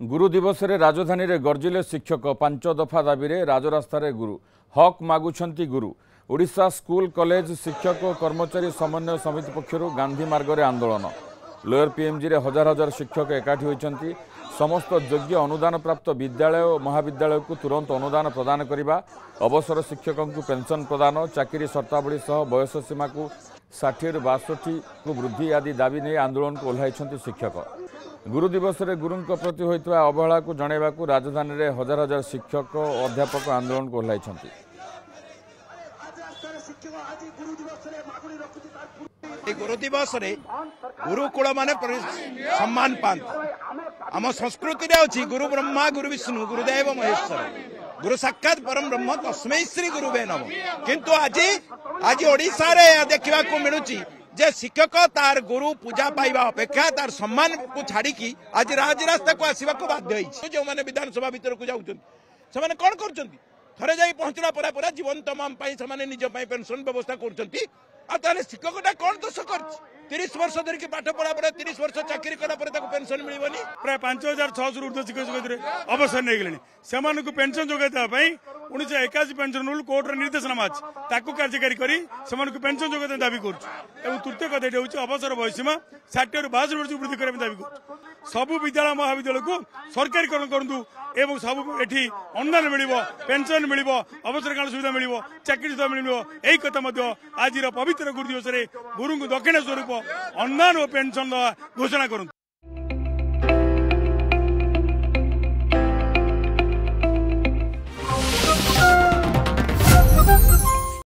गुरु दिवस रे राजधानी रे गर्जिले शिक्षक 5 दफा दाबी रे राजरास्ता रे गुरु हक मागुछंती गुरु ओडिशा स्कूल कॉलेज शिक्षक और कर्मचारी समन्वय समिति पक्षरु गांधी मार्ग रे आंदोलन लोअर पीएमजी रे हजार हजार शिक्षक एकाठी होइछंती समस्त योग्य अनुदान प्राप्त विद्यालय और महाविद्यालय को तुरंत अनुदान प्रदान करने अवसर शिक्षकों को पेंशन प्रदान चाकरी शर्तावली सह बयस सीमा को 60 ରୁ 62 को वृद्धि आदि दाबी नहीं आंदोलन को ओह्लाई शिक्षक गुरु दिवस रे गुरुंक प्रति होइतवा अवहेला को जणाइबा को राजधानी रे हजार हजार शिक्षक और अध्यापक आंदोलन को ओह्लाई गुरु दिवस रे गुरुकुल माने सम्मान पाते आम संस्कृति अच्छी गुरु ब्रह्मा गुरु विष्णु गुरुदेव महेश्वर गुरु साक्षात परम ब्रह्म तस्मै श्री गुरुवे नमः किंतु आज ओडिशा रे देखा मिलूची जे शिक्षक तार गुरु पूजा पाइबा अपेक्षा तार सम्मान को छाड़ी की आज राजरास्ता को आसवा को बाध्य जो मैंने विधानसभा भीतर को जाऊँ से कौन कर थरे जाई पहुंचला पर जीवन तमाम निज पेंशन व्यवस्था कर शिक्षकटा कौन दोष कर 30 वर्ष धरिकी पाठ पढ़ा पर 30 वर्ष चाकरी कला पेंशन मिलबनी प्राय 5600 ऊर्ध्व शिक्षक अवसर नहीं गले से पेंशन जोगाई 1981 पेंशन रूल कोर्टर निर्देशनामा अच्छी कार्यकारी कर पेंशन जोगाई दाबी कर तृतीय कथा हूँ अवसर बयसीमा 60 ରୁ 62 वर्ष वृद्धि करने दाबी कर सबु विद्यालय महाविद्यालय को सरकारीकरण करूँ एवं सब एठी अनुदान मिल पेंशन मिल अवसर काल सुविधा मिल चाकरी सुविधा मिल यही कथा आज पवित्र गुरु दिवस गुरु को दक्षिण स्वरूप अनुदान और पेंशन घोषणा करूँ।